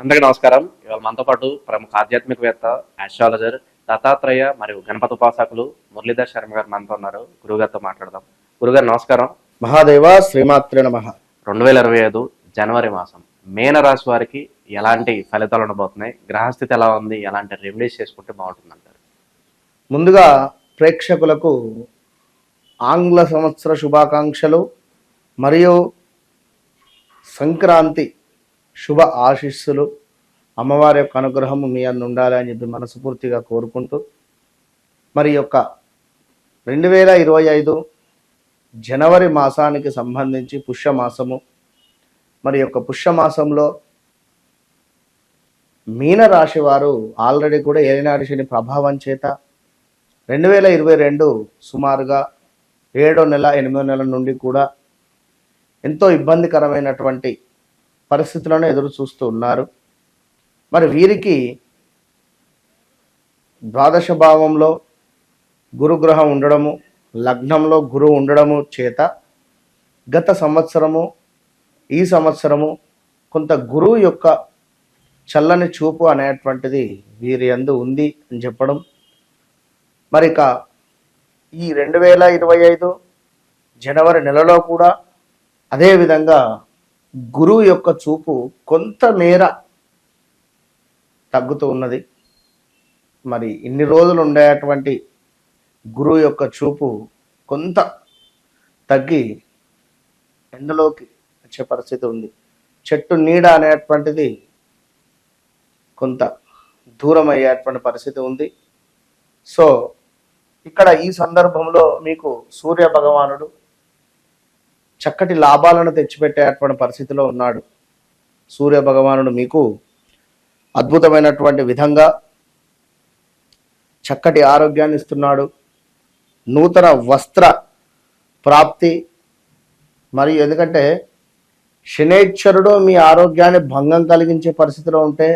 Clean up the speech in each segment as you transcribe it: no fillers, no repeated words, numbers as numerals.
అందరికీ నమస్కారం. ఇవాళ మనతో పాటు ప్రముఖ ఆధ్యాత్మికవేత్త, ఆస్ట్రాలజర్, దత్తాత్రేయ మరియు గణపతి ఉపాసకులు మురళీధర్ శర్మ గారు మనతో ఉన్నారు. గురుగారితో మాట్లాడదాం. గురుగారు నమస్కారం. మహాదేవ శ్రీమాత్రే నమః. 2025 జనవరి మాసం మీన రాశి వారికి ఎలాంటి ఫలితాలు ఉండబోతున్నాయి? గ్రహస్థితి ఎలా ఉంది? ఎలాంటి రెమెడీస్ చేసుకుంటే బాగుంటుంది అంటారు? ముందుగా ప్రేక్షకులకు ఆంగ్ల సంవత్సర శుభాకాంక్షలు మరియు సంక్రాంతి శుభ ఆశీస్సులు, అమ్మవారి యొక్క అనుగ్రహము మీ అందు ఉండాలి అని చెప్పి మనస్ఫూర్తిగా కోరుకుంటూ, మరి యొక్క 2025 జనవరి మాసానికి సంబంధించి పుష్యమాసము, మరి యొక్క పుష్యమాసంలో మీనరాశి వారు ఆల్రెడీ కూడా ఏలినాటి శని ప్రభావం చేత 2022 సుమారుగా 7వ నెల 8వ నెల నుండి కూడా ఎంతో ఇబ్బందికరమైనటువంటి పరిస్థితులను ఎదురు చూస్తూ ఉన్నారు. మరి వీరికి ద్వాదశ భావంలో గురుగ్రహం ఉండడము, లగ్నంలో గురువు ఉండడము చేత గత సంవత్సరము ఈ సంవత్సరము కొంత గురువు యొక్క చల్లని చూపు అనేటువంటిది వీరి యందు ఉంది అని చెప్పడం. మరి ఇక ఈ 2025 జనవరి నెలలో కూడా అదేవిధంగా గురువు యొక్క చూపు కొంతమేర తగ్గుతూ ఉన్నది. మరి ఇన్ని రోజులు ఉండేటువంటి గురువు యొక్క చూపు కొంత తగ్గి ఎండలోకి వచ్చే పరిస్థితి ఉంది. చెట్టు నీడ అనేటువంటిది కొంత దూరం అయ్యేటువంటి పరిస్థితి ఉంది. సో ఇక్కడ ఈ సందర్భంలో మీకు సూర్య భగవానుడు చక్కటి లాభాలను తెచ్చిపెట్టేటువంటి పరిస్థితిలో ఉన్నాడు. సూర్య భగవానుడు మీకు అద్భుతమైనటువంటి విధంగా చక్కటి ఆరోగ్యాన్ని ఇస్తున్నాడు. నూతన వస్త్ర ప్రాప్తి, మరియు ఎందుకంటే శనైశ్వరుడు మీ ఆరోగ్యాన్ని భంగం కలిగించే పరిస్థితిలో ఉంటే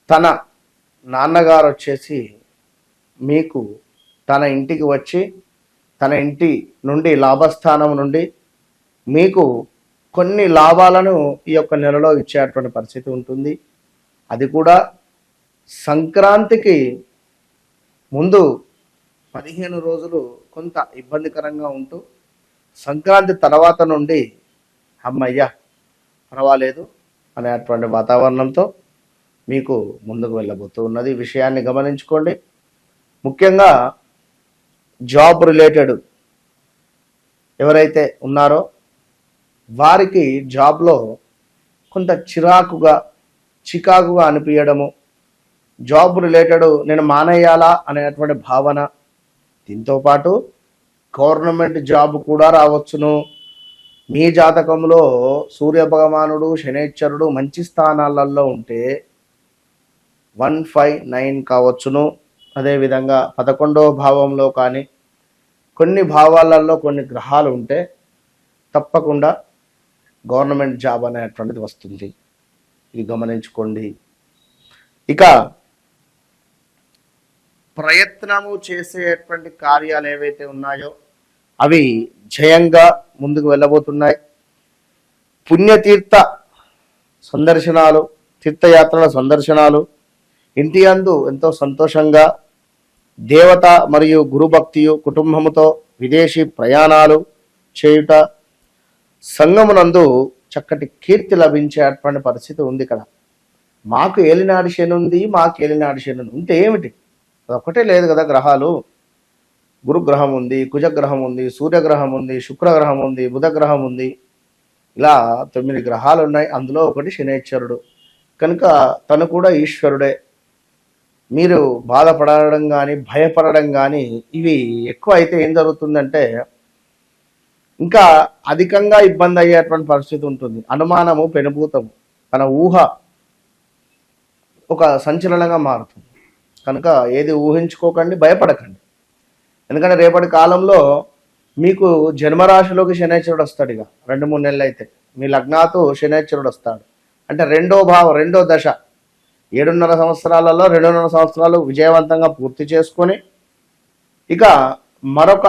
తన నాన్నగారు వచ్చేసి మీకు తన ఇంటికి వచ్చి తన ఇంటి నుండి లాభస్థానం నుండి మీకు కొన్ని లాభాలను ఈ యొక్క నెలలో ఇచ్చేటువంటి పరిస్థితి ఉంటుంది. అది కూడా సంక్రాంతికి ముందు 15 రోజులు కొంత ఇబ్బందికరంగా ఉంటూ సంక్రాంతి తర్వాత నుండి అమ్మయ్య పర్వాలేదు అనేటువంటి వాతావరణంతో మీకు ముందుకు వెళ్ళబోతూ ఉన్నది. ఈ విషయాన్ని గమనించుకోండి. ముఖ్యంగా జాబ్ రిలేటెడ్ ఎవరైతే ఉన్నారో వారికి జాబ్లో కొంత చికాకుగా అనిపించడము, జాబ్ రిలేటెడ్ నేను మానేయాలా అనేటువంటి భావన, దీంతోపాటు గవర్నమెంట్ జాబ్ కూడా రావచ్చును. మీ జాతకంలో సూర్య భగవానుడు శనైశ్వరుడు మంచి స్థానాలలో ఉంటే 159 కావచ్చును. అదేవిధంగా 11వ భావంలో కానీ కొన్ని భావాలలో కొన్ని గ్రహాలు ఉంటే తప్పకుండా గవర్నమెంట్ జాబ్ అనేటువంటిది వస్తుంది. ఇది గమనించుకోండి. ఇక ప్రయత్నము చేసేటువంటి కార్యాలు ఏవైతే ఉన్నాయో అవి జయంగా ముందుకు వెళ్ళబోతున్నాయి. పుణ్యతీర్థ సందర్శనాలు, తీర్థయాత్రల సందర్శనాలు, ఇంటి యందు ఎంతో సంతోషంగా దేవత మరియు గురుభక్తియు, కుటుంబముతో విదేశీ ప్రయాణాలు చేయుట, సంఘమునందు చక్కటి కీర్తి లభించేటువంటి పరిస్థితి ఉంది. ఇక్కడ మాకు ఏలినాడి శని ఉంది, ఉంటే ఏమిటి? అదొక్కటే లేదు కదా. గ్రహాలు గురుగ్రహం ఉంది, కుజగ్రహం ఉంది, సూర్యగ్రహం ఉంది, శుక్రగ్రహం ఉంది, బుధగ్రహం ఉంది, ఇలా 9 గ్రహాలు ఉన్నాయి. అందులో ఒకటి శనైశ్వరుడు కనుక తను కూడా ఈశ్వరుడే. మీరు బాధపడడం కానీ భయపడడం కానీ ఇవి ఎక్కువ అయితే ఏం జరుగుతుందంటే ఇంకా అధికంగా ఇబ్బంది అయ్యేటువంటి పరిస్థితి ఉంటుంది. అనుమానము పెనుభూతము, తన ఊహ ఒక సంచలనంగా మారుతుంది. కనుక ఏది ఊహించుకోకండి, భయపడకండి. ఎందుకంటే రేపటి కాలంలో మీకు జన్మరాశిలోకి శనైశ్వరుడు వస్తాడు. ఇక 2-3 నెలలు అయితే మీ లగ్నాతో శనైశ్వరుడు వస్తాడు. అంటే రెండో దశ 7.5 సంవత్సరాలలో 2.5 సంవత్సరాలు విజయవంతంగా పూర్తి చేసుకొని ఇక మరొక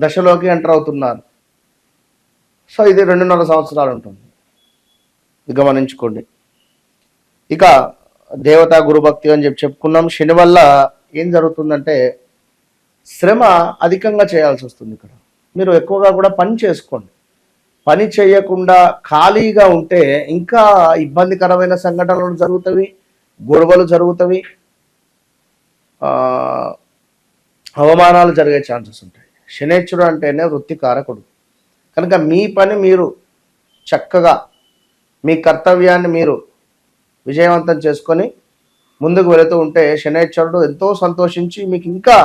దశలోకి ఎంటర్ అవుతున్నారు. సో ఇది 2.5 సంవత్సరాలు ఉంటుంది. ఇది గమనించుకోండి. ఇక దేవతా గురుభక్తి అని చెప్పుకున్నాం. శని వల్ల ఏం జరుగుతుందంటే శ్రమ అధికంగా చేయాల్సి వస్తుంది. ఇక్కడ మీరు ఎక్కువగా కూడా పని చేసుకోండి. పని చేయకుండా ఖాళీగా ఉంటే ఇంకా ఇబ్బందికరమైన సంఘటనలు జరుగుతాయి, గొడవలు జరుగుతాయి, అవమానాలు జరిగే ఛాన్సెస్ ఉంటాయి. శనేశ్వరుడు అంటేనే వృత్తికారకుడు కనుక మీ పని మీరు చక్కగా మీ కర్తవ్యాన్ని మీరు విజయవంతం చేసుకొని ముందుకు వెళుతూ ఉంటే శనేశ్వరుడు ఎంతో సంతోషించి మీకు ఇంకా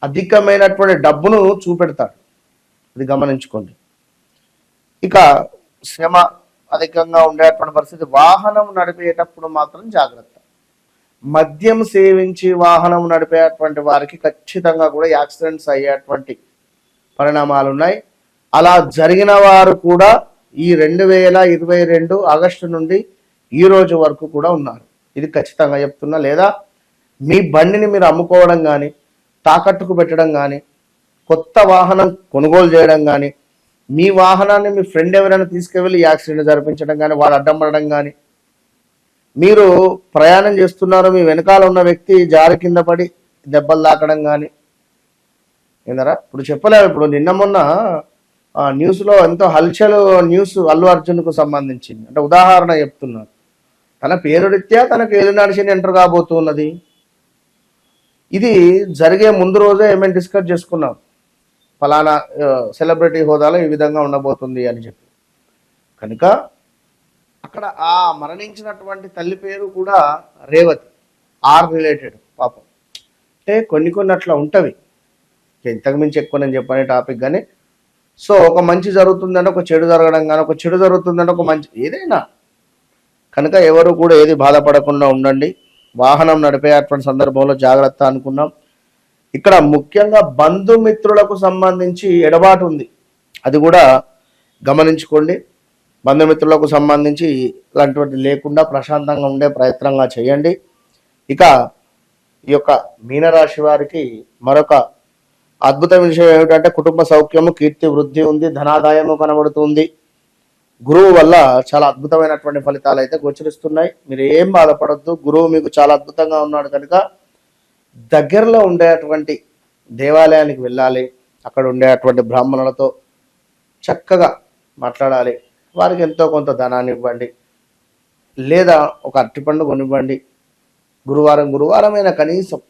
అధికమైనటువంటి డబ్బును చూపెడతాడు. ఇది గమనించుకోండి. ఇక శ్రమ అధికంగా ఉండేటువంటి పరిస్థితి. వాహనం నడిపేటప్పుడు మాత్రం జాగ్రత్త. మద్యం సేవించి వాహనం నడిపేటువంటి వారికి ఖచ్చితంగా కూడా యాక్సిడెంట్స్ అయ్యేటువంటి పరిణామాలు ఉన్నాయి. అలా జరిగిన వారు కూడా ఈ 2022 ఆగస్టు నుండి ఈ రోజు వరకు కూడా ఉన్నారు. ఇది ఖచ్చితంగా చెప్తున్నా. లేదా మీ బండిని మీరు అమ్ముకోవడం కానీ, తాకట్టుకు పెట్టడం కానీ, కొత్త వాహనం కొనుగోలు చేయడం కానీ, మీ వాహనాన్ని మీ ఫ్రెండ్ ఎవరైనా తీసుకువెళ్ళి యాక్సిడెంట్ జరిపించడం కానీ, వాడు అడ్డం పడడం కానీ, మీరు ప్రయాణం చేస్తున్నారు, మీ వెనకాల ఉన్న వ్యక్తి జారి కింద పడి దెబ్బలు తాకడం కానీ ఏందరా. ఇప్పుడు చెప్పలేము. ఇప్పుడు నిన్న మొన్న న్యూస్లో ఎంతో హల్చల్ న్యూస్ అల్లు అర్జున్కు సంబంధించింది. అంటే ఉదాహరణ చెప్తున్నారు. తన పేరు రీత్యా తనకు ఏలినాడు శని ఎంటర్ కాబోతున్నది. ఇది జరిగే ముందు రోజే ఏమేమి డిస్కస్ చేసుకున్నాం, ఫలానా సెలబ్రిటీ హోదాలో ఈ విధంగా ఉండబోతుంది అని చెప్పి. కనుక అక్కడ ఆ మరణించినటువంటి తల్లి పేరు కూడా రేవతి, ఆర్ రిలేటెడ్ పాపం. అంటే కొన్ని అట్లా ఉంటవి. ఇంతకు మించి ఎక్కువ నేను చెప్పనే టాపిక్. కానీ సో ఒక మంచి జరుగుతుందంటే ఒక చెడు జరగడం కానీ, ఒక చెడు జరుగుతుందంటే ఒక మంచి, ఏదైనా. కనుక ఎవరు కూడా ఏది బాధపడకుండా ఉండండి. వాహనం నడిపేటువంటి సందర్భంలో జాగ్రత్త అనుకున్నాం. ఇక్కడ ముఖ్యంగా బంధుమిత్రులకు సంబంధించి ఎడబాటు ఉంది. అది కూడా గమనించుకోండి. బంధుమిత్రులకు సంబంధించి ఇలాంటివి లేకుండా ప్రశాంతంగా ఉండే ప్రయత్నంగా చేయండి. ఇక ఈ యొక్క మీనరాశి వారికి మరొక అద్భుతమైన విషయం ఏమిటంటే కుటుంబ సౌఖ్యము, కీర్తి వృద్ధి ఉంది, ధనాదాయము కనబడుతుంది. గురువు వల్ల చాలా అద్భుతమైనటువంటి ఫలితాలు అయితే గోచరిస్తున్నాయి. మీరు ఏం బాధపడద్దు. గురువు మీకు చాలా అద్భుతంగా ఉన్నాడు కనుక దగ్గరలో ఉండేటువంటి దేవాలయానికి వెళ్ళాలి. అక్కడ ఉండేటువంటి బ్రాహ్మణులతో చక్కగా మాట్లాడాలి. వారికి ఎంతో కొంత ధనాన్ని ఇవ్వండి, లేదా ఒక అరటిపండు కొనివ్వండి. గురువారమైనా కనీసం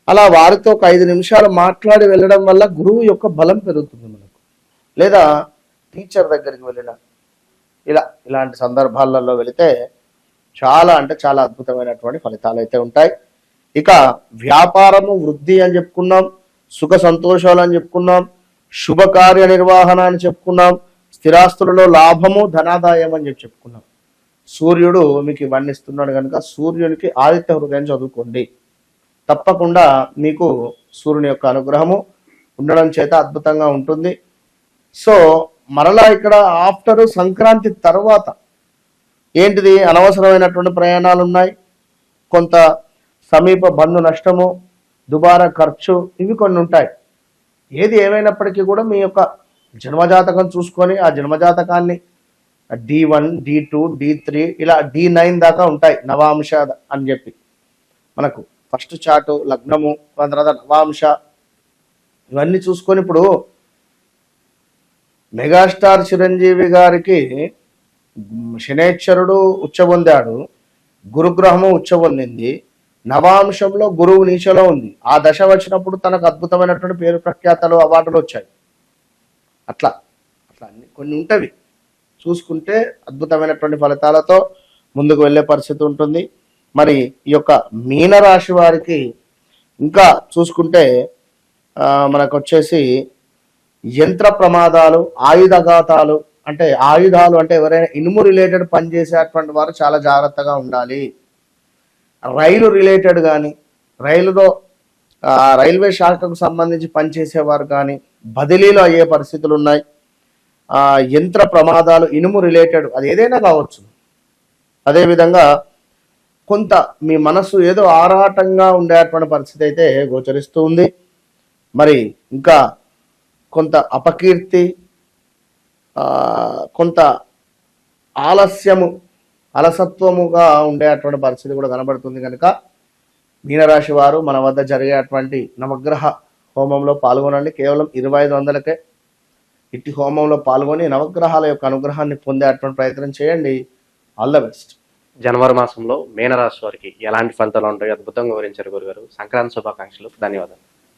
అలా వారితో ఒక 5 నిమిషాలు మాట్లాడి వెళ్ళడం వల్ల గురువు యొక్క బలం పెరుగుతుంది మనకు. లేదా టీచర్ దగ్గరికి వెళ్ళిన ఇలాంటి సందర్భాలలో వెళితే చాలా అంటే చాలా అద్భుతమైనటువంటి ఫలితాలు అయితే ఉంటాయి. ఇక వ్యాపారము వృద్ధి అని చెప్పుకున్నాం, సుఖ సంతోషాలు అని చెప్పుకున్నాం, శుభకార్య నిర్వహణ అని చెప్పుకున్నాం, స్థిరాస్తులలో లాభము ధనాదాయం అని చెప్పుకున్నాం. సూర్యుడు మీకు ఇవన్నీ ఇస్తున్నాడు కనుక సూర్యునికి ఆదిత్య హృదయం చదువుకోండి. తప్పకుండా మీకు సూర్యుని యొక్క అనుగ్రహము ఉండడం చేత అద్భుతంగా ఉంటుంది. సో మరలా ఇక్కడ ఆఫ్టర్ సంక్రాంతి తర్వాత ఏంటిది, అనవసరమైనటువంటి ప్రయాణాలు ఉన్నాయి, కొంత సమీప బంధు నష్టము, దుబారా ఖర్చు, ఇవి కొన్ని ఉంటాయి. ఏది ఏమైనప్పటికీ కూడా మీ యొక్క జన్మజాతకం చూసుకొని ఆ జన్మజాతకాన్ని D1, D2, D3 ఇలా D9 దాకా ఉంటాయి నవాంశ అని చెప్పి. మనకు ఫస్ట్ చార్టు లగ్నము, తర్వాత నవాంశ, ఇవన్నీ చూసుకొని ఇప్పుడు మెగాస్టార్ చిరంజీవి గారికి శనేశ్వరుడు ఉచ్చబొందాడు, గురుగ్రహము ఉచ్చబొందింది, నవాంశంలో గురువు నీచలో ఉంది. ఆ దశ వచ్చినప్పుడు తనకు అద్భుతమైనటువంటి పేరు ప్రఖ్యాతలు అవార్డులు వచ్చాయి. అట్లా అన్ని కొన్ని ఉంటవి. చూసుకుంటే అద్భుతమైనటువంటి ఫలితాలతో ముందుకు వెళ్ళే పరిస్థితి ఉంటుంది. మరి ఈ యొక్క మీనరాశి వారికి ఇంకా చూసుకుంటే మనకు వచ్చేసి యంత్ర ప్రమాదాలు, ఆయుధఘాతాలు, అంటే ఆయుధాలు అంటే ఎవరైనా ఇనుము రిలేటెడ్ పని చేసేటువంటి వారు చాలా జాగ్రత్తగా ఉండాలి. రైలు రిలేటెడ్ కానీ, రైలులో రైల్వే శాఖకు సంబంధించి పనిచేసేవారు కానీ బదిలీలు అయ్యే పరిస్థితులు ఉన్నాయి. యంత్ర ప్రమాదాలు, ఇనుము రిలేటెడ్, అది ఏదైనా కావచ్చు. అదేవిధంగా కొంత మీ మనసు ఏదో ఆరాటంగా ఉండేటువంటి పరిస్థితి అయితే గోచరిస్తూ ఉంది. మరి ఇంకా కొంత అపకీర్తి, కొంత అలసత్వముగా ఉండేటువంటి పరిస్థితి కూడా కనబడుతుంది. కనుక మీనరాశి వారు మన వద్ద జరిగేటువంటి నవగ్రహ హోమంలో పాల్గొనండి. కేవలం 2500కే ఇట్టి హోమంలో పాల్గొని నవగ్రహాల యొక్క అనుగ్రహాన్ని పొందేటువంటి ప్రయత్నం చేయండి. All the best. జనవరి మాసంలో మీనరాశి వారికి ఎలాంటి ఫలితాలు ఉంటాయో అద్భుతంగా వివరించారు గురుగారు. సంక్రాంతి శుభాకాంక్షలు. ధన్యవాదాలు.